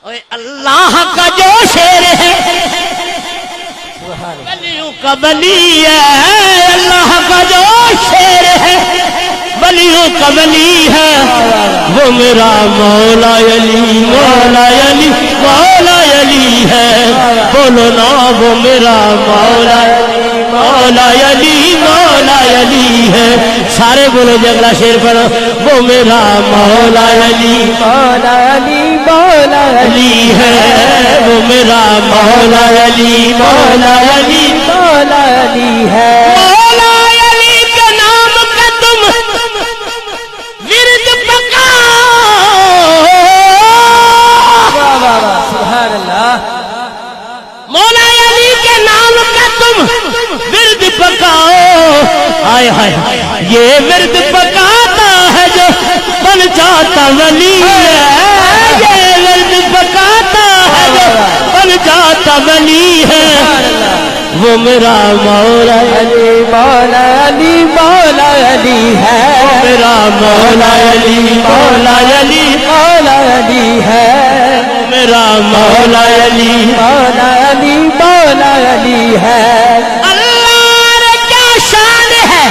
اللہ کا جو شیر ہے ولیوں کا ولی ہے، اللہ کا جو شیر ہے ولیوں کا ولی ہے، وہ میرا مولا علی مولا علی مولا علی ہے، بولو نا وہ میرا مولا علی مولا علی مولا علی ہے، سارے بولو جی اگلا شیر پڑھو، وہ میرا مولا علی مولا علی مولا علی ہے، وہ میرا مولا علی مولا علی مولا علی ہے۔ مولا علی کے نام کا تم ورد پکاؤ، سبحان اللہ۔ مولا علی کے نام کا تم ورد پکاؤ، ہائے ہائے یہ ورد پکاتا ہے جو بن جاتا ولی ہے، یہ ورد پکاتا ہے جو بن جاتا ولی ہے، وہ میرا مولا علی مولا علی مولا علی ہے، میرا مولا علی مولا علی مولا علی ہے، میرا مولا علی مولا علی مولا علی ہے۔ اللہ نے کیا شان ہے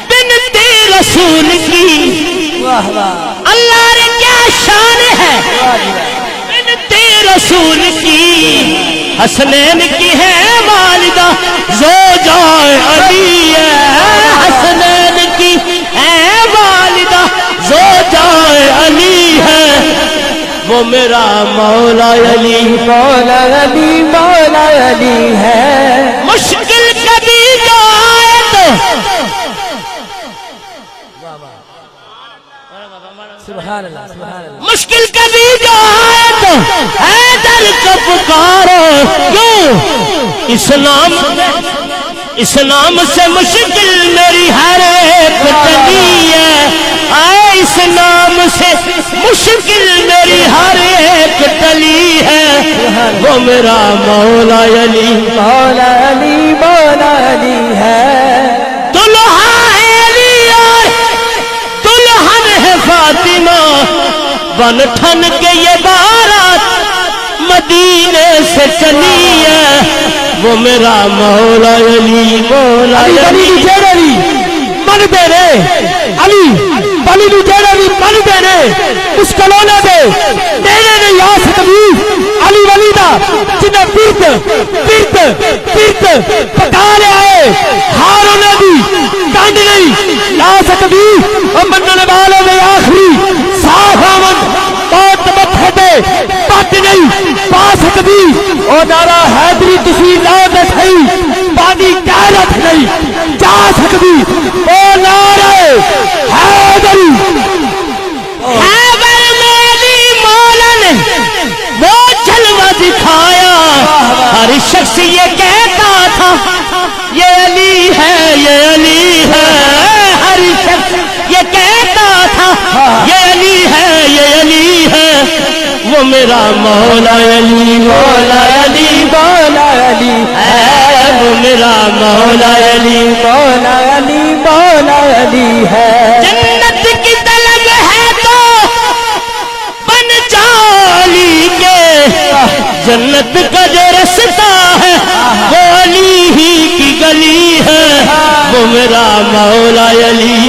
بنتے رسول کی، واہ واہ، اللہ نے کیا شان ہے بنتے رسول کی، حسنین کی ہے والدہ زوجائے علی ہے، حسنین کی ہے والدہ زوجائے علی ہے، وہ میرا مولا علی مولا علی مولا علی ہے۔ مشکل کبھی جو آئے تو سبحان اللہ سبحان اللہ۔ مشکل کبھی جو آئے تو حیدر کو پکارو، کیوں اسلام سے مشکل میری ہر ایک ٹلی ہے، آئے اسلام سے مشکل میری ہر ایک ٹلی ہے، وہ میرا مولا علی مولا علی مولا علی ہے۔ دلہا ہے علی اور دلہن ہے فاطمہ، بن ٹھن کے یہ بارات مدینے سے چلی ہے، وہ میرا مولا علی مولا علی علی جیڑی من بیرے علی بلی نو جیڑی من بیرے اس کلونے دے میرے نے یا ستوی علی ولی دا جنہ پیرت پکا لے آئے ہارونے دی کانڈ نہیں لا سکتی امنن والے میں آخری صاف آمن موت متھے دے پٹ نہیں پا سکتی او نارا حیدری تسی لا دے سہی پانی غیرت نہیں جا سکتی او نارا حیدری خیبر میں علی مولا نے وہ جلوہ دکھایا، ہر شخص یہ کہتا تھا یہ علی ہے یہ علی ہے، ہر شخص یہ کہتا تھا یہ علی ہے یہ علی ہے، وہ میرا مولا علی مولا علی مولا علی ہے، وہ میرا مولا علی مولا علی مولا علی ہے۔ جنت کی طلب ہے تو بن جا علی کے، جنت کا جو رستہ ہے وہ علی ہی کی گلی ہے، وہ میرا مولا علی